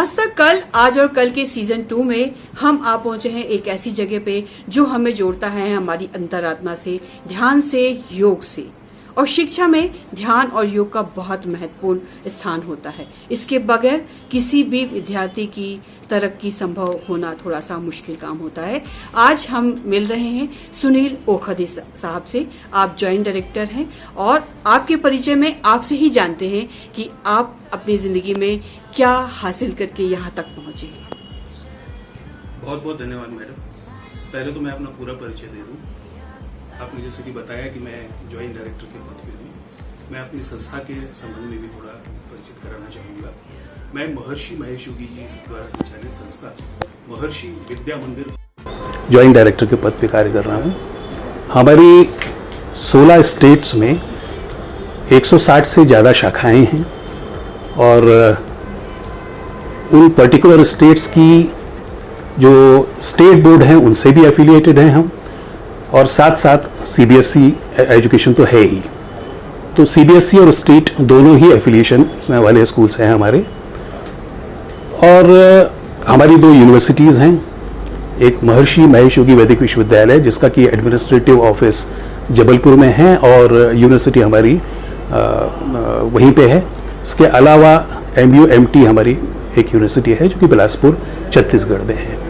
आज तक कल, आज और कल के सीजन 2 में हम आ पहुंचे हैं एक ऐसी जगह पे जो हमें जोड़ता है हमारी अंतरात्मा से, ध्यान से, योग से। और शिक्षा में ध्यान और योग का बहुत महत्वपूर्ण स्थान होता है। इसके बगैर किसी भी विद्यार्थी की तरक्की संभव होना थोड़ा सा मुश्किल काम होता है। आज हम मिल रहे हैं सुनील ओखदे साहब से। आप जॉइंट डायरेक्टर हैं और आपके परिचय में आपसे ही जानते हैं कि आप अपनी जिंदगी में क्या हासिल करके यहाँ तक पहुँचे। बहुत बहुत धन्यवाद मैडम। पहले तो मैं अपना पूरा परिचय दे दूं। आपने जैसे कि बताया कि मैं जॉइंट डायरेक्टर के पद पे हूँ। मैं अपनी संस्था के संबंध में भी थोड़ा परिचित कराना चाहूँगा। मैं महर्षि महेश योगी जी द्वारा संचालित संस्था महर्षि विद्या मंदिर जॉइंट डायरेक्टर के पद पे कार्य कर रहा हूँ। हमारी 16 स्टेट्स में 160 से ज़्यादा शाखाएं हैं और उन पर्टिकुलर स्टेट्स की जो स्टेट बोर्ड हैं उनसे भी एफिलिएटेड हैं हम, और साथ साथ सीबीएसई एजुकेशन तो है ही। तो सीबीएसई और स्टेट दोनों ही एफिलिएशन वाले स्कूल्स हैं हमारे। और हमारी 2 यूनिवर्सिटीज़ हैं, एक महर्षि महेश योगी वैदिक विश्वविद्यालय जिसका कि एडमिनिस्ट्रेटिव ऑफिस जबलपुर में है और यूनिवर्सिटी हमारी वहीं पे है। इसके अलावा MUMT हमारी एक यूनिवर्सिटी है जो कि बिलासपुर छत्तीसगढ़ में है।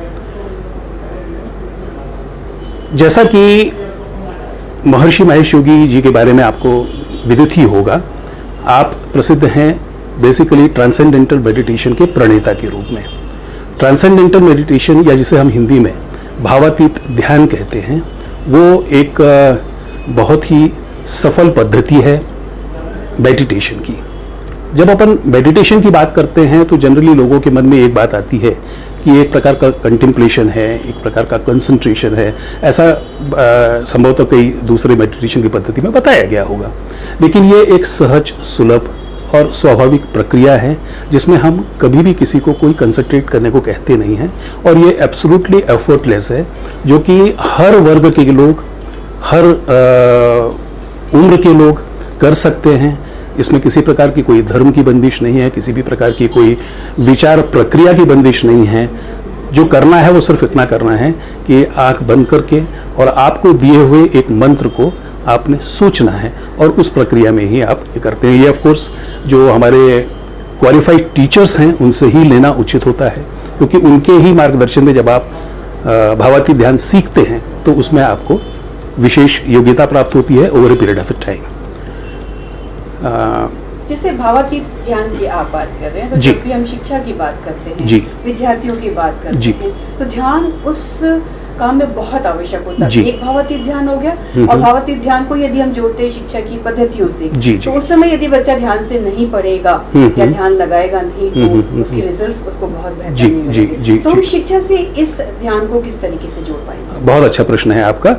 जैसा कि महर्षि महेश योगी जी के बारे में आपको विदित ही होगा, आप प्रसिद्ध हैं बेसिकली ट्रांसेंडेंटल मेडिटेशन के प्रणेता के रूप में। ट्रांसेंडेंटल मेडिटेशन, या जिसे हम हिंदी में भावातीत ध्यान कहते हैं, वो एक बहुत ही सफल पद्धति है मेडिटेशन की। जब अपन मेडिटेशन की बात करते हैं तो जनरली लोगों के मन में एक बात आती है कि एक प्रकार का कंटेम्पलेशन है, एक प्रकार का कंसंट्रेशन है। ऐसा संभवतः कई दूसरे मेडिटेशन की पद्धति में बताया गया होगा, लेकिन ये एक सहज, सुलभ और स्वाभाविक प्रक्रिया है जिसमें हम कभी भी किसी को कोई कंसंट्रेट करने को कहते नहीं हैं, और ये एब्सोल्युटली एफर्टलेस है, जो कि हर वर्ग के लोग, हर उम्र के लोग कर सकते हैं। इसमें किसी प्रकार की कोई धर्म की बंदिश नहीं है, किसी भी प्रकार की कोई विचार प्रक्रिया की बंदिश नहीं है। जो करना है वो सिर्फ इतना करना है कि आंख बंद करके और आपको दिए हुए एक मंत्र को आपने सोचना है, और उस प्रक्रिया में ही आप ये करते हैं। ये ऑफ कोर्स जो हमारे क्वालिफाइड टीचर्स हैं उनसे ही लेना उचित होता है, क्योंकि उनके ही मार्गदर्शन में जब आप भावातीत ध्यान सीखते हैं तो उसमें आपको विशेष योग्यता प्राप्त होती है over a period of time. जैसे भावातीत ध्यान की आप बात कर रहे हैं, तो जब भी हम शिक्षा की बात करते हैं, विद्यार्थियों की बात करते हैं, तो ध्यान उस काम में बहुत आवश्यक होता है। एक भावातीत ध्यान हो गया, और भावातीत ध्यान को यदि हम जोड़ते हैं शिक्षा की पद्धतियों से, तो उस समय यदि बच्चा ध्यान से नहीं पढ़ेगा या ध्यान लगाएगा नहीं, तो उसके रिजल्ट्स उसको बहुत बेहतर नहीं मिलेंगे। तो हम शिक्षा से इस ध्यान को किस तरीके से जोड़ पाएंगे? बहुत अच्छा प्रश्न है आपका।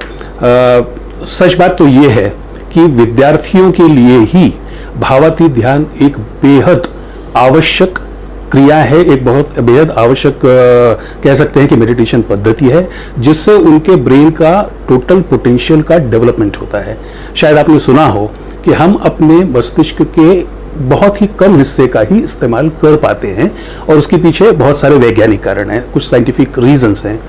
सच बात तो ये है कि विद्यार्थियों के लिए ही भावातीत ध्यान एक बेहद आवश्यक क्रिया है, एक बहुत बेहद आवश्यक कह सकते हैं कि मेडिटेशन पद्धति है, जिससे उनके ब्रेन का टोटल पोटेंशियल का डेवलपमेंट होता है। शायद आपने सुना हो कि हम अपने मस्तिष्क के बहुत ही कम हिस्से का ही इस्तेमाल कर पाते हैं, और उसके पीछे बहुत सारे वैज्ञानिक कारण हैं, कुछ साइंटिफिक रीजंस हैं।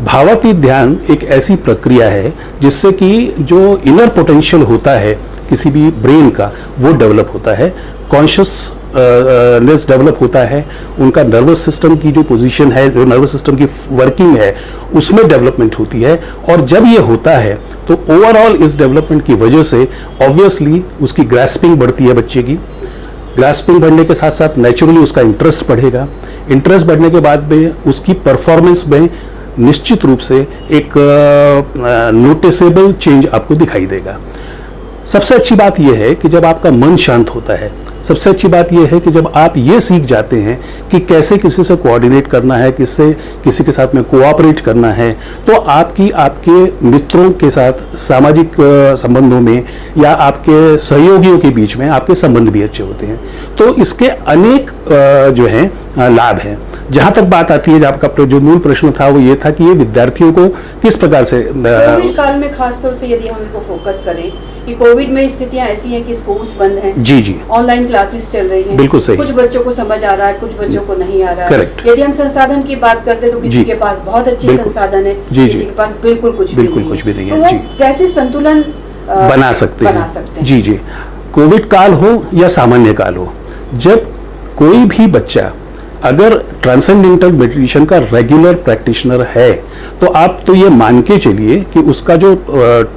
भावातीत ध्यान एक ऐसी प्रक्रिया है जिससे कि जो इनर पोटेंशियल होता है किसी भी ब्रेन का, वो डेवलप होता है, कॉन्शियसनेस डेवलप होता है, उनका नर्वस सिस्टम की जो पोजीशन है, जो नर्वस सिस्टम की वर्किंग है, उसमें डेवलपमेंट होती है। और जब ये होता है तो ओवरऑल इस डेवलपमेंट की वजह से ऑब्वियसली उसकी ग्रास्पिंग बढ़ती है बच्चे की। ग्रास्पिंग बढ़ने के साथ साथ नेचुरली उसका इंटरेस्ट बढ़ेगा। इंटरेस्ट बढ़ने के बाद में उसकी परफॉर्मेंस में निश्चित रूप से एक नोटिसेबल चेंज आपको दिखाई देगा। सबसे अच्छी बात यह है कि जब आपका मन शांत होता है, सबसे अच्छी बात यह है कि जब आप ये सीख जाते हैं कि कैसे किसी से कोऑर्डिनेट करना है, किसी के साथ में कोऑपरेट करना है, तो आपके मित्रों के साथ सामाजिक संबंधों में या आपके सहयोगियों के बीच में आपके संबंध भी अच्छे होते हैं। तो इसके अनेक जो हैं लाभ हैं। जहां तक बात आती है, आपका जो मूल प्रश्न था वो ये था कि ये विद्यार्थियों को किस प्रकार से कोविड काल में खासतौर से यदि हम इसको फोकस करें कि कोविड में स्थितियां ऐसी हैं कि स्कूल्स बंद हैं, जी जी, ऑनलाइन क्लासेस चल रही हैं, बिल्कुल सही, कुछ बच्चों को समझ आ रहा है, कुछ बच्चों को नहीं आ रहा है। करेक्ट। यदि हम संसाधन की बात करते हैं तो किसी के पास बहुत अच्छे संसाधन है, किसी के पास बिल्कुल कुछ भी नहीं है। तो कैसे संतुलन बना सकते हैं। जी जी, कोविड काल हो या सामान्य काल हो, जब कोई भी बच्चा अगर ट्रांसेंडेंटल मेडिटेशन का रेगुलर प्रैक्टिशनर है तो आप तो ये मान के चलिए कि उसका जो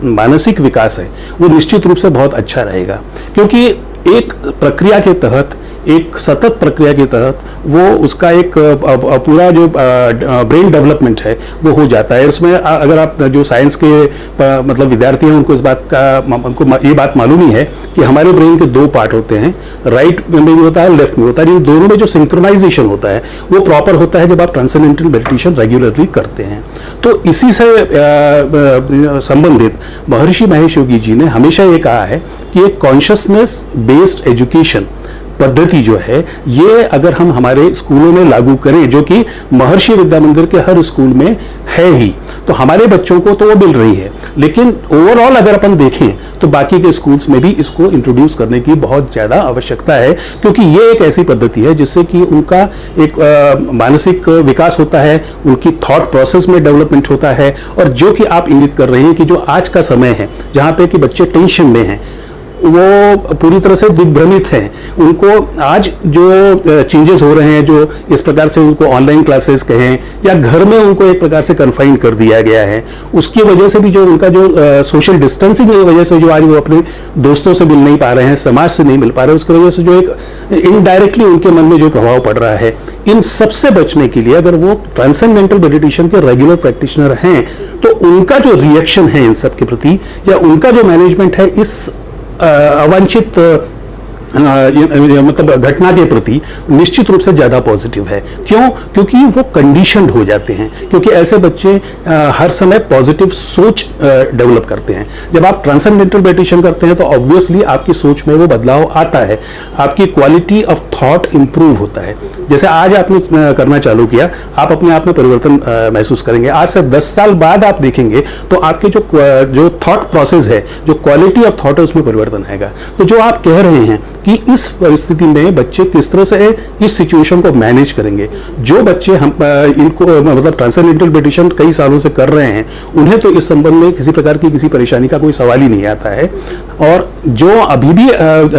मानसिक विकास है वो निश्चित रूप से बहुत अच्छा रहेगा, क्योंकि एक प्रक्रिया के तहत, एक सतत प्रक्रिया के तहत वो उसका एक पूरा जो ब्रेन डेवलपमेंट है वो हो जाता है। इसमें अगर आप जो साइंस के मतलब विद्यार्थी हैं उनको इस बात का, उनको ये बात मालूम ही है कि हमारे ब्रेन के दो पार्ट होते हैं, राइट में भी होता है, लेफ्ट में होता है। इन दोनों में जो सिंक्रोनाइजेशन होता है वो प्रॉपर होता है जब आप ट्रांसेंडेंटल मेडिटेशन रेगुलरली करते हैं। तो इसी से संबंधित महर्षि महेश योगी जी ने हमेशा ये कहा है कि एक कॉन्शियसनेस बेस्ड एजुकेशन पद्धति जो है ये अगर हम हमारे स्कूलों में लागू करें, जो कि महर्षि विद्या मंदिर के हर स्कूल में है ही, तो हमारे बच्चों को तो वो मिल रही है, लेकिन ओवरऑल अगर अपन देखें तो बाकी के स्कूल्स में भी इसको इंट्रोड्यूस करने की बहुत ज़्यादा आवश्यकता है, क्योंकि ये एक ऐसी पद्धति है जिससे कि उनका एक मानसिक विकास होता है, उनकी थॉट प्रोसेस में डेवलपमेंट होता है। और जो कि आप इंगित कर रहे हैं कि जो आज का समय है जहाँ पे कि बच्चे टेंशन में हैं, वो पूरी तरह से दिग्भ्रमित हैं, उनको आज जो चेंजेस हो रहे हैं, जो इस प्रकार से उनको ऑनलाइन क्लासेस कहें या घर में उनको एक प्रकार से कन्फाइन कर दिया गया है, उसकी वजह से भी जो उनका जो सोशल डिस्टेंसिंग की वजह से जो आज वो अपने दोस्तों से मिल नहीं पा रहे हैं, समाज से नहीं मिल पा रहे हैं, उसकी वजह से जो एक इनडायरेक्टली उनके मन में जो प्रभाव पड़ रहा है, इन सबसे बचने के लिए अगर वो ट्रांसेंडेंटल मेडिटेशन के रेगुलर प्रैक्टिशनर हैं तो उनका जो रिएक्शन है इन सब के प्रति या उनका जो मैनेजमेंट है इस अवांछित मतलब घटना के प्रति निश्चित रूप से ज्यादा पॉजिटिव है। क्यों? क्योंकि वो कंडीशनड हो जाते हैं, क्योंकि ऐसे बच्चे हर समय पॉजिटिव सोच डेवलप करते हैं। जब आप ट्रांसेंडेंटल मेडिटेशन करते हैं तो ऑब्वियसली आपकी सोच में वो बदलाव आता है, आपकी क्वालिटी ऑफ थॉट इंप्रूव होता है। जैसे आज आपने करना चालू किया, आप अपने आप में परिवर्तन महसूस करेंगे। आज से 10 साल बाद आप देखेंगे तो आपके जो थॉट प्रोसेस है, जो क्वालिटी ऑफ थॉट है, उसमें परिवर्तन आएगा। तो जो आप कह रहे हैं कि इस परिस्थिति में बच्चे किस तरह से इस सिचुएशन को मैनेज करेंगे, जो बच्चे हम इनको मतलब ट्रांसेंडेंटल मेडिटेशन कई सालों से कर रहे हैं उन्हें तो इस संबंध में किसी प्रकार की किसी परेशानी का कोई सवाल ही नहीं आता है, और जो अभी भी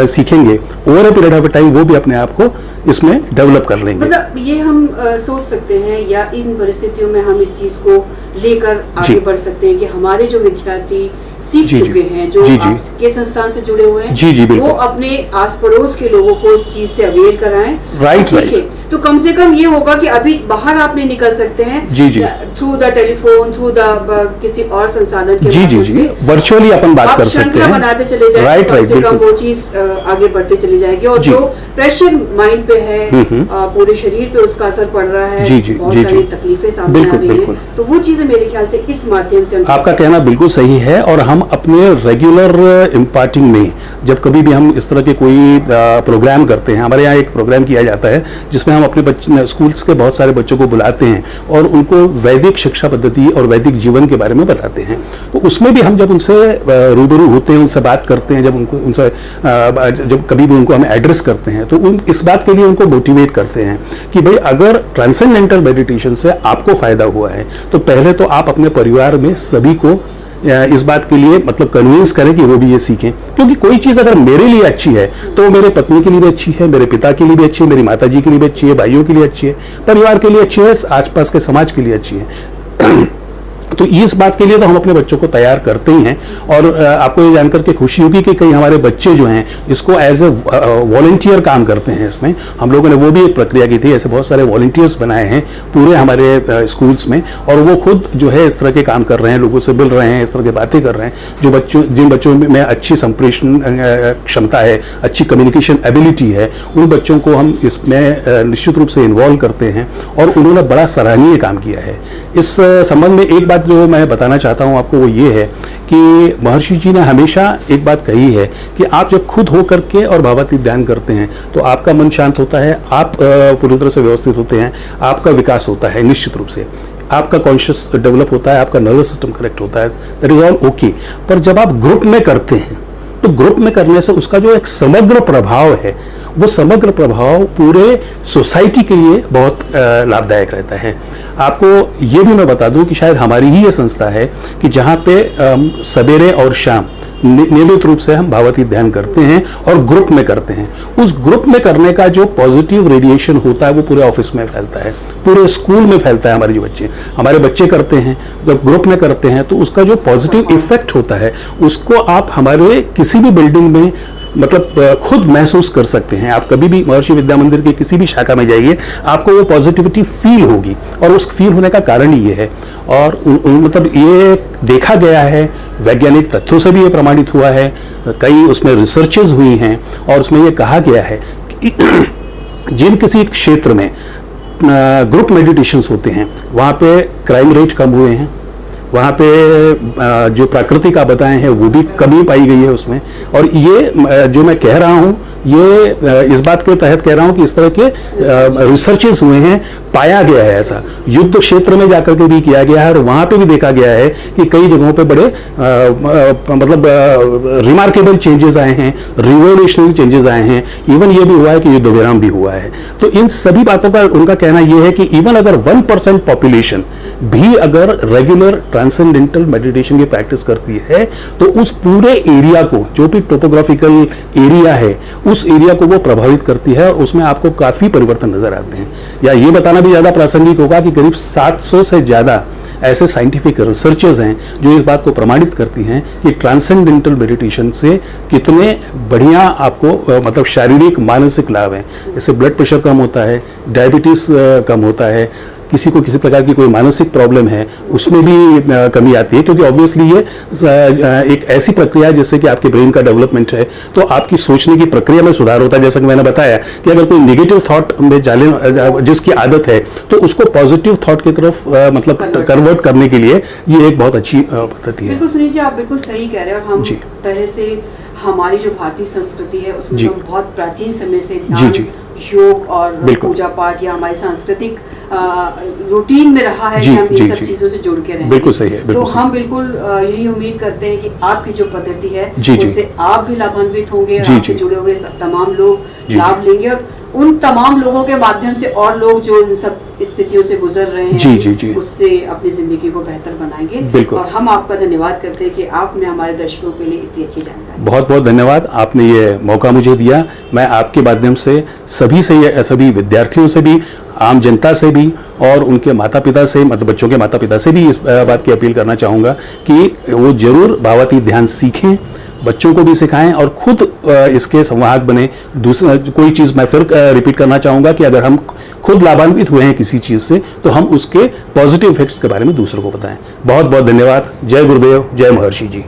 सीखेंगे over a period of time वो भी अपने आप को इसमें डेवलप कर लेंगे। मतलब ये हम सोच सकते हैं या इन परिस्थितियों में हम इस चीज को लेकर आगे बढ़ सकते हैं कि हमारे जो विद्यार्थी सीख चुके हैं, जो आपके संस्थान से जुड़े हुए हैं, वो अपने आस पड़ोस के लोगों को इस चीज से अवेयर कराएं, राइट। तो कम से कम ये होगा कि अभी बाहर आप नहीं निकल सकते हैं through the telephone, through the किसी और संसाधन के माध्यम से वर्चुअली अपन बात कर सकते हैं, बनाते चले जाएंगे, राइट, कम से कम वो चीज आगे बढ़ती चली जाएगी। और जो प्रेशर माइंड पे है, पूरे शरीर पे उसका असर पड़ रहा है, बहुत सारी तकलीफें सामने आ रही हैं, तो वो चीजें मेरे ख्याल से इस माध्यम से आपका कहना बिल्कुल सही है। और हम अपने रेगुलर इम्पार्टिंग में जब कभी भी हम इस तरह के कोई प्रोग्राम करते हैं, हमारे यहाँ एक प्रोग्राम किया जाता है जिसमें हम अपने स्कूल्स के बहुत सारे बच्चों को बुलाते हैं और उनको वैदिक शिक्षा पद्धति और वैदिक जीवन के बारे में बताते हैं। तो उसमें भी हम जब उनसे रूबरू होते हैं, उनसे बात करते हैं, जब कभी भी उनको हम एड्रेस करते हैं तो इस बात के लिए उनको मोटिवेट करते हैं कि भाई अगर ट्रांसेंडेंटल मेडिटेशन से आपको फायदा हुआ है तो पहले तो आप अपने परिवार में सभी को इस बात के लिए मतलब कन्विंस करें कि वो भी ये सीखें, क्योंकि कोई चीज़ अगर मेरे लिए अच्छी है तो मेरे पत्नी के लिए भी अच्छी है, मेरे पिता के लिए भी अच्छी है, मेरी माता जी के लिए भी अच्छी है, भाइयों के लिए अच्छी है, परिवार के लिए अच्छी है, आसपास के समाज के लिए अच्छी है। तो इस बात के लिए तो हम अपने बच्चों को तैयार करते ही हैं। और आपको ये जानकर के खुशी होगी कि कई हमारे बच्चे जो हैं इसको एज ए वॉलंटियर काम करते हैं। इसमें हम लोगों ने वो भी एक प्रक्रिया की थी, ऐसे बहुत सारे वॉलंटियर्स बनाए हैं पूरे हमारे स्कूल्स में, और वो खुद जो है इस तरह के काम कर रहे हैं, लोगों से मिल रहे हैं, इस तरह की बातें कर रहे हैं। जिन बच्चों में अच्छी संप्रेषण क्षमता है, अच्छी कम्युनिकेशन एबिलिटी है, उन बच्चों को हम इसमें निश्चित रूप से इन्वॉल्व करते हैं और उन्होंने बड़ा सराहनीय काम किया है। इस संबंध में एक बात बात जो मैं बताना चाहता हूँ आपको वो ये है कि महर्षि जी ने हमेशा एक बात कही है कि आप जब खुद हो करके और भावातीत ध्यान करते हैं तो आपका मन शांत होता है, आप पूरी तरह से व्यवस्थित होते हैं, आपका विकास होता है निश्चित रूप से, आपका कॉन्शियस डेवलप होता है, आपका नर्वस सिस्टम करेक्ट होता है, दैट इज ऑल ओके। पर जब आप ग्रुप में करते हैं तो ग्रुप में करने से उसका जो एक समग्र प्रभाव है वो समग्र प्रभाव पूरे सोसाइटी के लिए बहुत लाभदायक रहता है। आपको ये भी मैं बता दूं कि शायद हमारी ही ये संस्था है कि जहाँ पे सवेरे और शाम नियमित रूप से हम भावातीत ध्यान करते हैं और ग्रुप में करते हैं। उस ग्रुप में करने का जो पॉजिटिव रेडिएशन होता है वो पूरे ऑफिस में फैलता है, पूरे स्कूल में फैलता है। हमारे बच्चे करते हैं, जब ग्रुप में करते हैं तो उसका जो पॉजिटिव इफेक्ट होता है उसको आप हमारे किसी भी बिल्डिंग में मतलब खुद महसूस कर सकते हैं। आप कभी भी महर्षि विद्या मंदिर की किसी भी शाखा में जाइए, आपको वो पॉजिटिविटी फील होगी और उस फील होने का कारण ये है। और मतलब ये देखा गया है, वैज्ञानिक तथ्यों से भी ये प्रमाणित हुआ है, कई उसमें रिसर्चेज हुई हैं और उसमें ये कहा गया है कि जिन किसी क्षेत्र में ग्रुप मेडिटेशंस होते हैं वहाँ पे क्राइम रेट कम हुए हैं, वहाँ पे जो प्राकृतिक आपदाएं हैं वो भी कमी पाई गई है उसमें। और ये जो मैं कह रहा हूँ ये इस बात के तहत कह रहा हूँ कि इस तरह के रिसर्चेस हुए हैं, पाया गया है ऐसा, युद्ध क्षेत्र में जाकर के भी किया गया है और वहाँ पे भी देखा गया है कि कई जगहों पे बड़े मतलब रिमार्केबल चेंजेस आए हैं, रिवोल्यूशनरी चेंजेस आए हैं। इवन ये भी हुआ है कि युद्ध विराम भी हुआ है। तो इन सभी बातों का उनका कहना यह है कि इवन अगर 1% पॉपुलेशन भी अगर रेगुलर ट्रांसेंडेंटल मेडिटेशन की प्रैक्टिस करती है तो उस पूरे एरिया को, जो भी टोपोग्राफिकल एरिया है, उस एरिया को वो प्रभावित करती है और उसमें आपको काफी परिवर्तन नजर आते हैं। या ये बताना भी ज्यादा प्रासंगिक होगा कि करीब 700 से ज्यादा ऐसे साइंटिफिक रिसर्चेस हैं जो इस बात को प्रमाणित करती हैं कि ट्रांसेंडेंटल मेडिटेशन से कितने बढ़िया आपको मतलब शारीरिक मानसिक लाभ हैं। इससे ब्लड प्रेशर कम होता है, डायबिटीज कम होता है, किसी को किसी प्रकार की कोई मानसिक प्रॉब्लम है उसमें भी कमी आती है, क्योंकि ऑब्वियसली ये एक ऐसी प्रक्रिया है जिससे कि आपके ब्रेन का डेवलपमेंट है तो आपकी सोचने की प्रक्रिया में सुधार होता है। जैसा कि मैंने बताया कि अगर कोई नेगेटिव थॉट में जाने जिसकी आदत है तो उसको पॉजिटिव थॉट की तरफ मतलब कन्वर्ट करने के लिए ये एक बहुत अच्छी पद्धति है। बिल्कुल सुनील जी, आप बिल्कुल सही कह रहे हैं। और हम पहले से हमारी जो भारतीय संस्कृति है उसमें तो बहुत प्राचीन समय से ध्यान, योग और पूजा पाठ या हमारी सांस्कृतिक रूटीन में रहा है कि हम इन सब चीजों से जुड़ के रहें। बिल्कुल सही है। तो हम बिल्कुल यही उम्मीद करते हैं कि आपकी जो पद्धति है उससे आप भी लाभान्वित होंगे, आपसे जुड़े हुए तमाम लोग लाभ लेंगे और उन तमाम लोगों के माध्यम से और लोग जो इन सब स्थितियों से गुजर रहे हैं उससे अपनी जिंदगी को बेहतर बनाएंगे। और हम आपका धन्यवाद करते हैं कि आपने हमारे दर्शकों के लिए इतनी अच्छी जानकारी। बहुत बहुत धन्यवाद, आपने ये मौका मुझे दिया। मैं आपके माध्यम से सभी विद्यार्थियों से भी, आम जनता से भी और उनके माता पिता से, मतलब बच्चों के माता पिता से भी इस बात की अपील करना चाहूँगा कि वो जरूर भावातीत ध्यान सीखें, बच्चों को भी सिखाएं और खुद इसके संवाहक बने। दूसरा कोई चीज़ मैं फिर रिपीट करना चाहूँगा कि अगर हम खुद लाभान्वित हुए हैं किसी चीज़ से तो हम उसके पॉजिटिव इफेक्ट्स के बारे में दूसरों को बताएं। बहुत बहुत धन्यवाद। जय गुरुदेव, जय महर्षि जी।